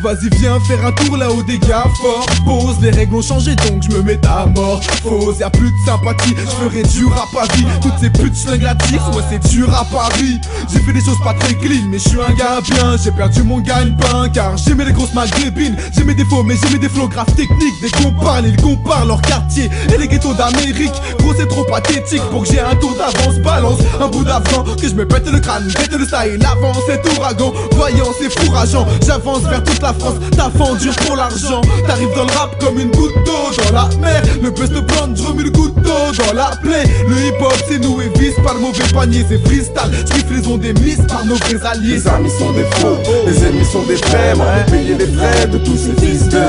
Vas-y viens faire un tour là-haut des gars forts. Pose, les règles ont changé donc je me mets à mort. Pose, y'a plus de sympathie, je ferai du rap à vie. Toutes ces putes slinglatifs, ouais c'est dur à Paris. J'ai fait des choses pas très clean mais je suis un gars bien. J'ai perdu mon gagne-pain car j'aimais les grosses maghrébines. J'ai mes défauts mais j'ai mes défauts graphes techniques. Dès qu'on parle, ils comparent leur quartier et les ghettos d'Amérique. Gros c'est trop pathétique pour que j'ai un tour d'avance. Balance un bout d'avant que je me pète le crâne. Bête le style, avance c'est ouragan. Voyant c'est fourrageant, j'avance vers toute la France. Ta fendure pour l'argent. T'arrives dans le rap comme une goutte d'eau dans la mer. Le best de blonde, je remets le couteau dans la plaie. Le hip hop c'est nous et vice, pas le mauvais panier, c'est freestyle. J'kiffe les ondes émises par nos vrais alliés. Les amis sont des faux, les ennemis sont des vrais. Moi je vais payer les frais de tous ces fils de...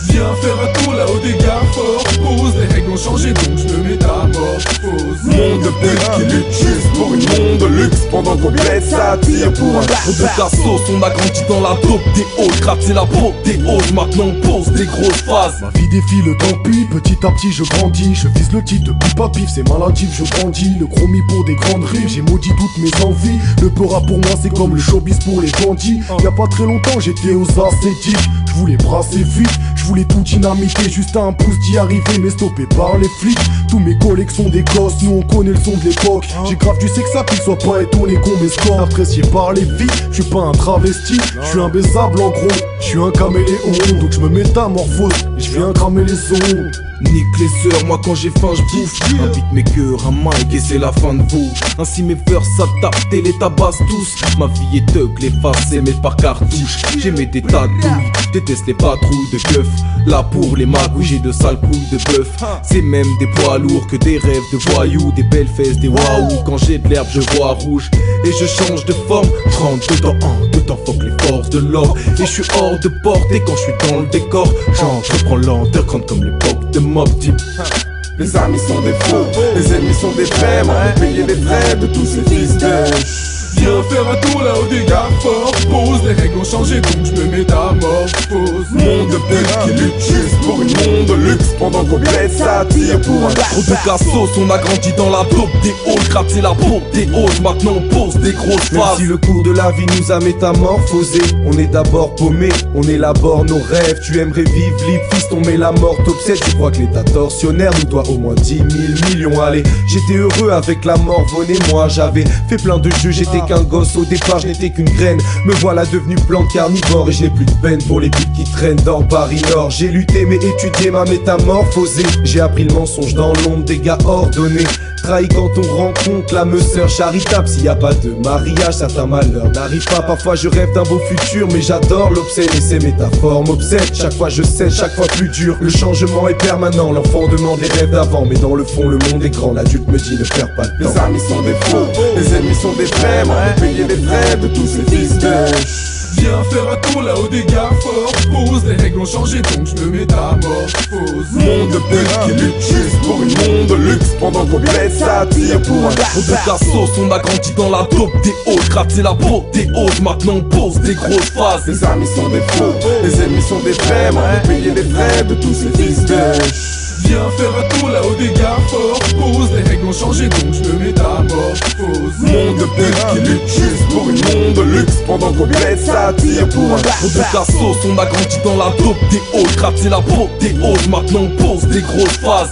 Viens faire un tour là-haut des gars forts. Pose, les règles ont changé donc je me mets à mort. Pose. Monde de pute qui lutte juste pour une monde de luxe. Pendant qu'on plaide ça tire pour un Au bout de la sauce, on a grandi dans la dope des halls. Gratter la des maintenant on pose des grosses phases. Ma vie défile, tant pis, petit à petit je grandis. Je vise le titre de pif à pif, c'est maladif, je grandis. Le gros mi pour des grandes rives, j'ai maudit toutes mes envies. Le peur pour moi c'est comme le showbiz pour les bandits. Y'a pas très longtemps j'étais aux ascétiques. Je voulais brasser vite, je voulais tout dynamiter, juste à un pouce d'y arriver, mais stoppé par les flics. Tous mes collègues sont des gosses, nous on connaît le son de l'époque. J'ai grave du sexe à qu'ils soient pas étonnés qu'on m'escorte. Apprécié par les filles, je suis pas un travesti, je suis un baisable en gros, je suis un caméléon, donc je me métamorphose et je viens cramer les sons. Nique les heures, moi quand j'ai faim je bouffe. Invite mes cœurs à Mike et c'est la fin de vous. Ainsi mes vers s'adaptent et les tabassent tous. Ma vie est thug, les faces émettent par cartouche. J'aimais des tas de douilles, déteste les patrouilles de keufs. Là pour les magouilles j'ai de sales couilles de bœuf. C'est même des poids lourds que des rêves de voyous. Des belles fesses, des waouh. Quand j'ai de l'herbe je vois rouge et je change de forme. Je rentre dedans fuck les forces de l'or. Et je suis hors de portée quand je suis dans le décor. J'entreprends l'underground comme l'époque de Mob Deep. Les amis sont des faux, les ennemis sont des vrais. Moi je vais payer les frais de tous ces fils de... Viens faire un tour là-haut des gars forts. Pose, les règles ont changé donc je me mets à mort. Pose. Monde de pute qui lutte juste pour une monde de luxe. Pendant qu'on plaide ça tire pour un... Au bout de la sauce, on a grandi dans la dope des halls. Gratter la peau des halls, maintenant on pose des grosses Même phases. si le cours de la vie nous a métamorphosés, on est d'abord paumé, on élabore nos rêves. Tu aimerais vivre libre, fils, on met la mort t'obsède. Tu crois que l'état tortionnaire nous doit au moins 10 000 millions. Allez, j'étais heureux avec la mort, venez moi. J'avais fait plein de jeux, j'étais qu'un gosse. Au départ je n'étais qu'une graine, me voilà devenu plante carnivore. Et je n'ai plus de peine pour les putes qui traînent dans Paris Nord. J'ai lutté mais étudié ma métamorphosée. J'ai appris le mensonge dans l'ombre des gars ordonnés. Trahi quand on rencontre la sœur charitable. S'il y a pas de mariage, certains malheurs n'arrivent pas. Parfois je rêve d'un beau futur, mais j'adore l'obscène et ses métaphores m'obsèdent. Chaque fois je cède, chaque fois plus dur. Le changement est permanent, l'enfant demande les rêves d'avant. Mais dans le fond le monde est grand, l'adulte me dit ne perds pas le temps. Les amis sont des faux, les ennemis sont des vrais. Moi je vais payer les frais de tous ces fils de... Viens faire un tour là-haut des gars forts. Pose, les règles ont changé donc je me mets à mort. Pose. Monde de pute qui lutte juste pour une monde de luxe. Pendant qu'on plaide ça tire pour un... Au bout de la sauce, on a grandi dans la dope des halls. Gratter la peau des halls, maintenant on pose des grosses phases. Les amis sont des faux, les ennemis sont des vrais. Moi je vais payer les frais de tous ces fils de... Viens faire un tour là-haut des gars forts. Pose, les règles ont changé donc je me mets à mort. Pose. Monde de pute qui lutte juste pour une monde de luxe. Pendant qu'on plaide ça tire pour un... Au bout de la sauce, on a grandi dans la dope des halls. Gratter la peau des halls, maintenant on pose des grosses phases.